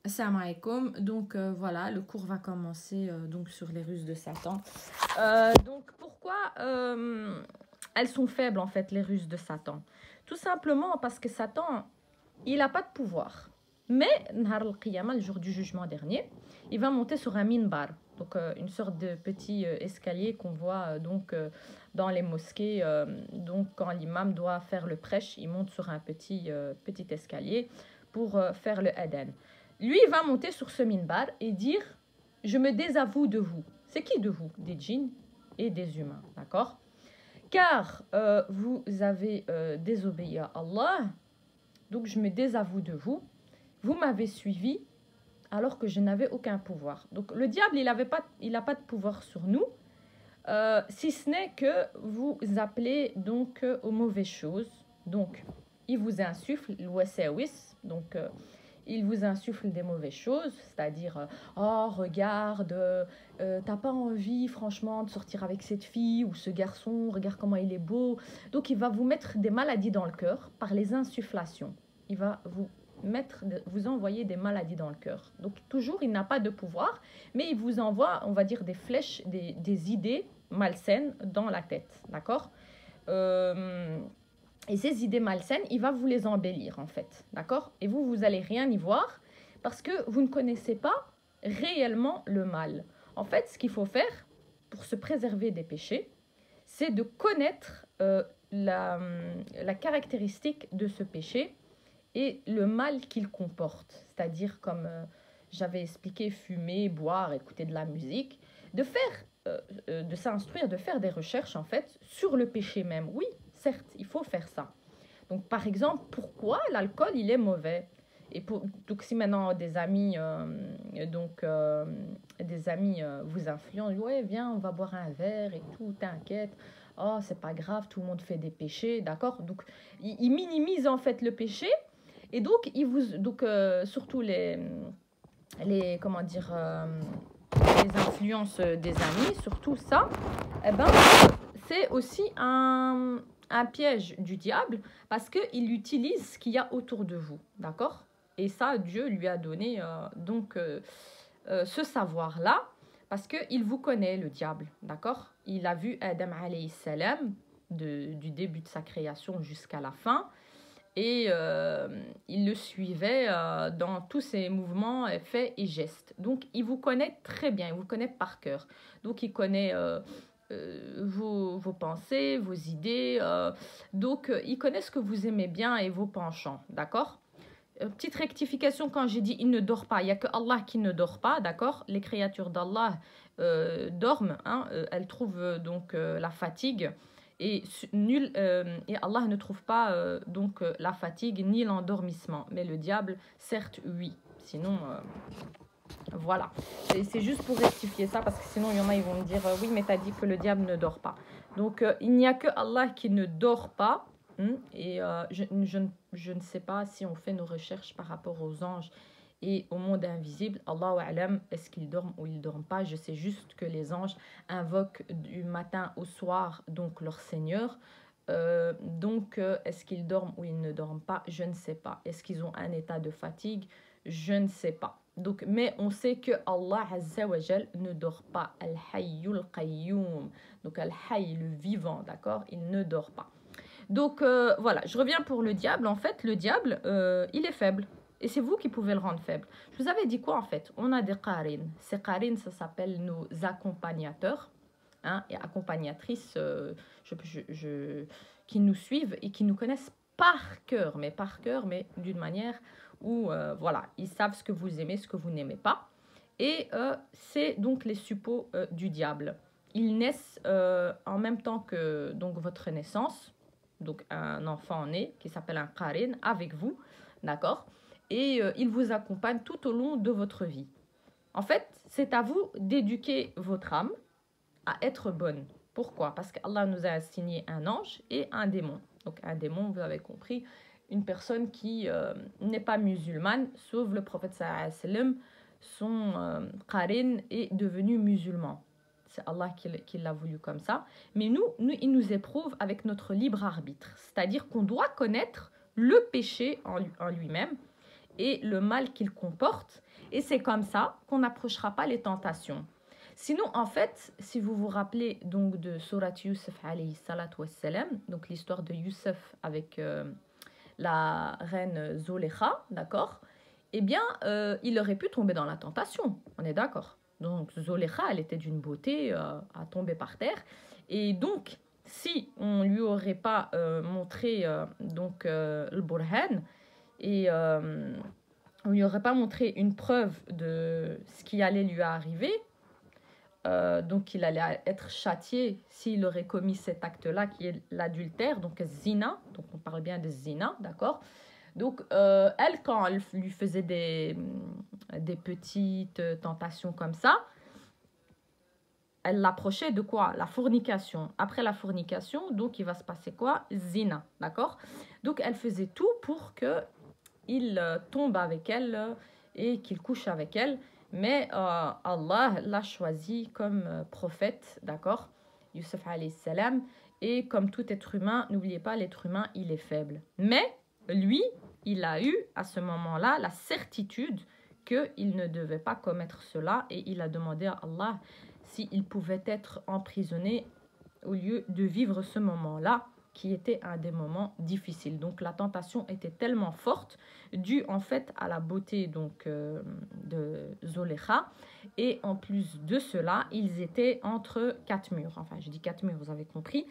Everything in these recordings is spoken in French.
Assalamu alaikum. Donc voilà, le cours va commencer donc sur les ruses de Satan. Donc pourquoi elles sont faibles en fait, les ruses de Satan? Tout simplement parce que Satan, il n'a pas de pouvoir. Mais Nahar al-Qiyamah, le jour du jugement dernier, il va monter sur un minbar, donc une sorte de petit escalier qu'on voit dans les mosquées. Donc quand l'imam doit faire le prêche, il monte sur un petit escalier pour faire le adhan. Lui, il va monter sur ce minbar et dire « Je me désavoue de vous ». C'est qui de vous? Des djinns et des humains, d'accord? Car vous avez désobéi à Allah, donc je me désavoue de vous. Vous m'avez suivi alors que je n'avais aucun pouvoir. Donc le diable, il n'a pas de pouvoir sur nous, si ce n'est que vous appelez donc aux mauvaises choses. Donc il vous insuffle l'ouasawis, donc il vous insuffle des mauvaises choses, c'est-à-dire oh regarde, t'as pas envie franchement de sortir avec cette fille ou ce garçon, regarde comment il est beau. Donc il va vous mettre des maladies dans le cœur par les insufflations. Il va vous envoyer des maladies dans le cœur. Donc toujours il n'a pas de pouvoir, mais il vous envoie, on va dire, des flèches, des idées malsaines dans la tête, d'accord? Et ces idées malsaines, il va vous les embellir en fait, d'accord? Et vous allez rien y voir parce que vous ne connaissez pas réellement le mal. En fait, ce qu'il faut faire pour se préserver des péchés, c'est de connaître la caractéristique de ce péché et le mal qu'il comporte. C'est-à-dire, comme j'avais expliqué, fumer, boire, écouter de la musique, de s'instruire, de faire des recherches en fait sur le péché même. Oui, certes, il faut faire ça. Donc, par exemple, pourquoi l'alcool, il est mauvais? Donc, si maintenant des amis, vous influencent, ouais, viens, on va boire un verre et tout, t'inquiète. Oh, c'est pas grave, tout le monde fait des péchés, d'accord? Donc, ils minimisent en fait le péché et donc, surtout comment dire, les influences des amis, surtout ça, eh ben, c'est aussi un piège du diable parce qu'il utilise ce qu'il y a autour de vous, d'accord? Et ça, Dieu lui a donné ce savoir-là parce qu'il vous connaît, le diable, d'accord? Il a vu Adam alayhi salam du début de sa création jusqu'à la fin et il le suivait dans tous ses mouvements, faits et gestes. Donc, il vous connaît très bien, il vous connaît par cœur. Donc, il connaît vos pensées, vos idées. Il connaît ce que vous aimez bien et vos penchants, d'accord? Petite rectification, quand j'ai dit « il ne dort pas », il n'y a que Allah qui ne dort pas, d'accord? Les créatures d'Allah dorment, hein, elles trouvent la fatigue. Et Allah ne trouve pas la fatigue ni l'endormissement. Mais le diable, certes, oui. Sinon, voilà. C'est juste pour rectifier ça, parce que sinon, il y en a, ils vont me dire oui, mais tu as dit que le diable ne dort pas. Donc, il n'y a que Allah qui ne dort pas. Et je ne sais pas si on fait nos recherches par rapport aux anges et au monde invisible. Allahu a'lam, est-ce qu'ils dorment ou ils ne dorment pas? Je sais juste que les anges invoquent du matin au soir donc leur Seigneur. Est-ce qu'ils dorment ou ils ne dorment pas? Je ne sais pas. Est-ce qu'ils ont un état de fatigue? Je ne sais pas. Donc, mais on sait que Allah Azza wa Jal ne dort pas. Al-Hayyul Qayyum. Donc Al-Hayy, le vivant, d'accord? Il ne dort pas. Donc voilà, je reviens pour le diable. En fait, le diable, il est faible. Et c'est vous qui pouvez le rendre faible. Je vous avais dit quoi en fait? On a des qarines. Ces qarines, ça s'appelle nos accompagnateurs, hein, et accompagnatrices qui nous suivent et qui nous connaissent par cœur, mais d'une manière où, voilà, ils savent ce que vous aimez, ce que vous n'aimez pas. Et c'est donc les suppôts du diable. Ils naissent en même temps que donc, votre naissance. Donc un enfant né qui s'appelle un qarin avec vous, d'accord? Et il vous accompagne tout au long de votre vie. En fait, c'est à vous d'éduquer votre âme à être bonne. Pourquoi? Parce qu'Allah nous a assigné un ange et un démon. Donc un démon, vous avez compris, une personne qui n'est pas musulmane, sauf le prophète sallallahu alayhi wa sallam, son qarin est devenu musulman. C'est Allah qui l'a voulu comme ça. Mais nous, il nous éprouve avec notre libre arbitre. C'est-à-dire qu'on doit connaître le péché en lui-même et le mal qu'il comporte. Et c'est comme ça qu'on n'approchera pas les tentations. Sinon, en fait, si vous vous rappelez donc de Surat Youssef alayhi salatu wassalam, donc l'histoire de Youssef avec la reine Zolekha, d'accord? Eh bien, il aurait pu tomber dans la tentation, on est d'accord. Donc Zolekha, elle était d'une beauté à tomber par terre. Et donc, si on lui aurait pas montré le Burhan, et on lui aurait pas montré une preuve de ce qui allait lui arriver, donc il allait être châtié s'il aurait commis cet acte-là qui est l'adultère, donc zina, donc on parle bien de zina, d'accord? Donc elle, quand elle lui faisait des petites tentations comme ça, elle l'approchait de quoi? La fornication. Après la fornication, donc il va se passer quoi? Zina, d'accord? Donc elle faisait tout pour que il tombe avec elle et qu'il couche avec elle. Mais Allah l'a choisi comme prophète, d'accord? Youssef alayhi salam. Et comme tout être humain, n'oubliez pas, l'être humain, il est faible. Mais lui, il a eu à ce moment-là la certitude qu'il ne devait pas commettre cela. Et il a demandé à Allah s'il pouvait être emprisonné au lieu de vivre ce moment-là, qui était un des moments difficiles. Donc la tentation était tellement forte, due en fait à la beauté donc de Zolekha. Et en plus de cela, ils étaient entre quatre murs. Enfin, je dis quatre murs, vous avez compris.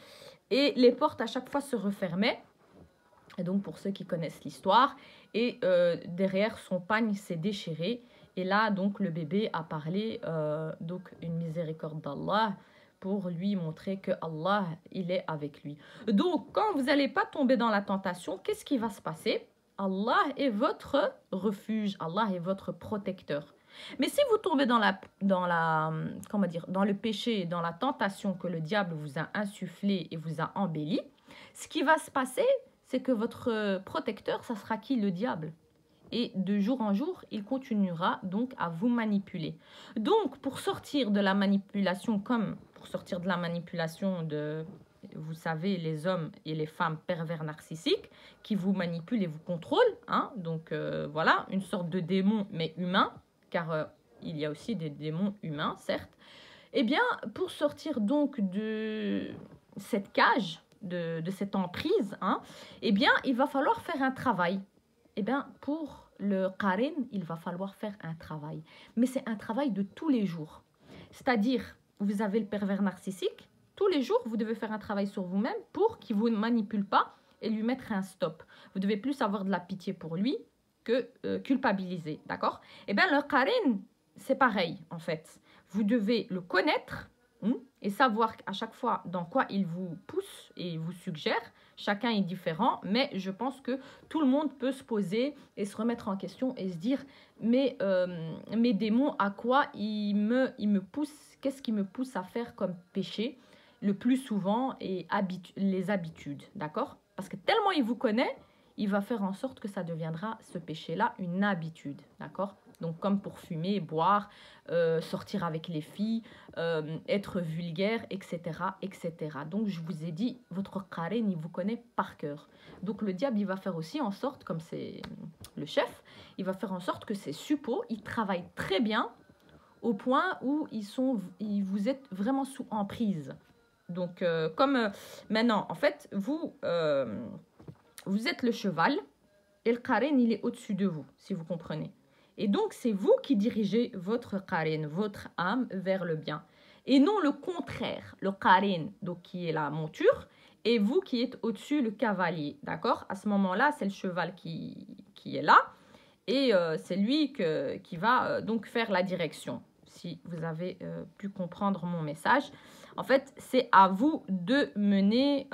Et les portes à chaque fois se refermaient. Et donc pour ceux qui connaissent l'histoire, et derrière son pagne s'est déchiré. Et là donc le bébé a parlé donc une miséricorde d'Allah, pour lui montrer que Allah, il est avec lui. Donc, quand vous n'allez pas tomber dans la tentation, qu'est-ce qui va se passer? Allah est votre refuge, Allah est votre protecteur. Mais si vous tombez dans le péché, dans la tentation que le diable vous a insufflé et vous a embelli, ce qui va se passer, c'est que votre protecteur, ça sera qui? Le diable. Et de jour en jour, il continuera donc à vous manipuler. Donc, pour sortir de la manipulation, comme pour sortir de la manipulation de, vous savez, les hommes et les femmes pervers narcissiques qui vous manipulent et vous contrôlent, hein, donc voilà, une sorte de démon, mais humain, car il y a aussi des démons humains, certes. Eh bien, pour sortir donc de cette cage, de cette emprise, hein, eh bien, il va falloir faire un travail. Eh bien, pour le qarin, il va falloir faire un travail. Mais c'est un travail de tous les jours. C'est-à-dire, vous avez le pervers narcissique, tous les jours, vous devez faire un travail sur vous-même pour qu'il ne vous manipule pas et lui mettre un stop. Vous devez plus avoir de la pitié pour lui que culpabiliser, d'accord? Eh bien, le qarin, c'est pareil, en fait. Vous devez le connaître et savoir à chaque fois dans quoi il vous pousse et vous suggère. Chacun est différent, mais je pense que tout le monde peut se poser et se remettre en question et se dire mais mes démons, à quoi ils me poussent, qu'est-ce qui me pousse à faire comme péché le plus souvent et les habitudes, d'accord? Parce que tellement il vous connaît, il va faire en sorte que ça deviendra ce péché-là une habitude, d'accord? Donc comme pour fumer, boire, sortir avec les filles, être vulgaire, etc., etc. Donc je vous ai dit, votre qarin, il vous connaît par cœur. Donc le diable, il va faire aussi en sorte, comme c'est le chef, il va faire en sorte que ces suppôts, ils travaillent très bien au point où vous êtes vraiment sous emprise. Donc maintenant, en fait, vous êtes le cheval et le qarin, il est au-dessus de vous, si vous comprenez. Et donc, c'est vous qui dirigez votre qarin, votre âme vers le bien. Et non le contraire, le qarin, donc qui est la monture, et vous qui êtes au-dessus, le cavalier. D'accord? À ce moment-là, c'est le cheval qui est là, et c'est lui qui va donc faire la direction. Si vous avez pu comprendre mon message. En fait, c'est à vous de mener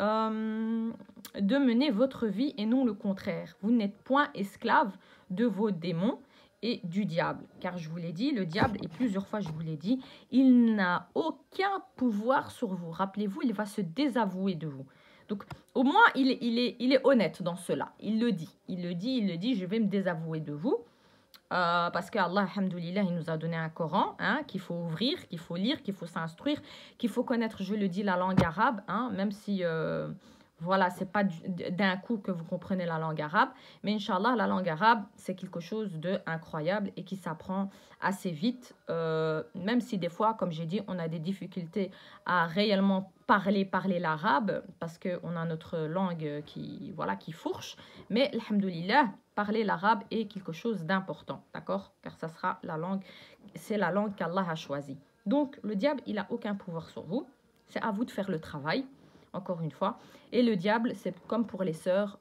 votre vie et non le contraire. Vous n'êtes point esclave de vos démons et du diable. Car je vous l'ai dit, le diable, et plusieurs fois je vous l'ai dit, il n'a aucun pouvoir sur vous. Rappelez-vous, il va se désavouer de vous. Donc, au moins, il est honnête dans cela. Il le dit, je vais me désavouer de vous. Parce qu'Allah, alhamdoulilah, il nous a donné un Coran hein, qu'il faut ouvrir, qu'il faut lire, qu'il faut s'instruire, qu'il faut connaître, je le dis, la langue arabe, hein, même si Voilà, c'est pas d'un coup que vous comprenez la langue arabe, mais Inch'Allah, la langue arabe, c'est quelque chose d'incroyable et qui s'apprend assez vite, même si des fois, comme j'ai dit, on a des difficultés à réellement parler l'arabe, parce qu'on a notre langue qui, voilà, qui fourche, mais, alhamdoulilah, parler l'arabe est quelque chose d'important, d'accord? Car ça sera la langue, c'est la langue qu'Allah a choisie. Donc, le diable, il n'a aucun pouvoir sur vous, c'est à vous de faire le travail, encore une fois. Et le diable, c'est comme pour les sœurs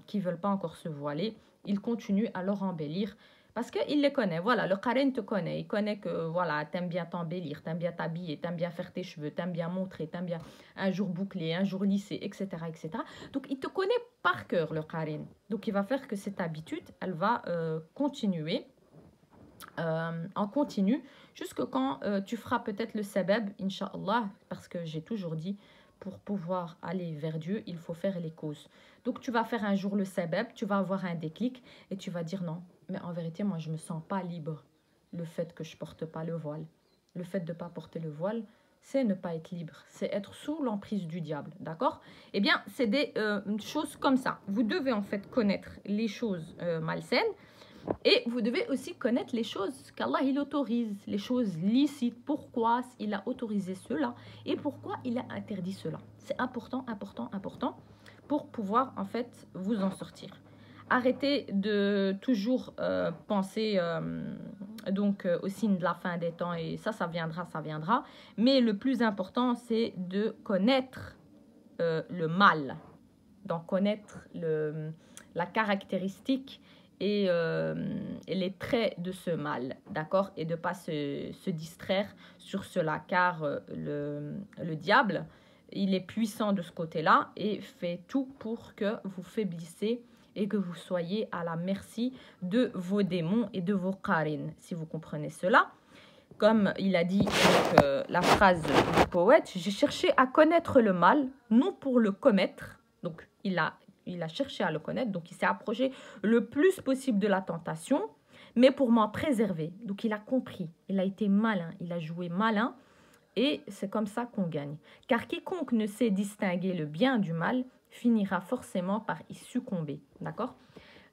qui ne veulent pas encore se voiler, il continue à leur embellir parce qu'il les connaît. Voilà, le Karen te connaît. Il connaît que voilà, t'aimes bien t'embellir, t'aimes bien t'habiller, t'aimes bien faire tes cheveux, t'aimes bien montrer, t'aimes bien un jour bouclé, un jour lissé, etc., etc. Donc, il te connaît par cœur, le Karen. Donc, il va faire que cette habitude, elle va continuer en continu jusque quand tu feras peut-être le sabab, Inch'Allah, parce que j'ai toujours dit, pour pouvoir aller vers Dieu, il faut faire les causes. Donc tu vas faire un jour le sabab, tu vas avoir un déclic et tu vas dire non, mais en vérité, moi je ne me sens pas libre. Le fait que je porte pas le voile, le fait de ne pas porter le voile, c'est ne pas être libre, c'est être sous l'emprise du diable, d'accord? Eh bien, c'est des choses comme ça. Vous devez en fait connaître les choses malsaines. Et vous devez aussi connaître les choses qu'Allah il autorise, les choses licites, pourquoi il a autorisé cela et pourquoi il a interdit cela. C'est important, important, important pour pouvoir en fait vous en sortir. Arrêtez de toujours penser au signe de la fin des temps et ça viendra, ça viendra. Mais le plus important, c'est de connaître le mal, d'en connaître la caractéristique et les traits de ce mal, d'accord? Et de ne pas se distraire sur cela, car le diable, il est puissant de ce côté-là et fait tout pour que vous faiblissez et que vous soyez à la merci de vos démons et de vos qarines, si vous comprenez cela. Comme il a dit avec la phrase du poète, j'ai cherché à connaître le mal, non pour le commettre. Donc, il a cherché à le connaître, donc il s'est approché le plus possible de la tentation, mais pour m'en préserver. Donc, il a compris, il a été malin, il a joué malin, et c'est comme ça qu'on gagne. Car quiconque ne sait distinguer le bien du mal finira forcément par y succomber, d'accord?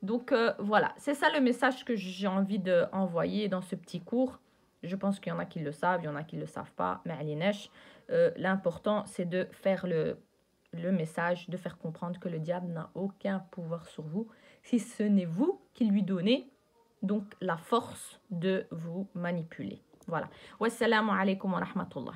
Donc, voilà, c'est ça le message que j'ai envie d'envoyer dans ce petit cours. Je pense qu'il y en a qui le savent, il y en a qui ne le savent pas, mais l'important, c'est de faire le message, de faire comprendre que le diable n'a aucun pouvoir sur vous, si ce n'est vous qui lui donnez donc la force de vous manipuler. Voilà. Wassalamu alaikum wa rahmatullah.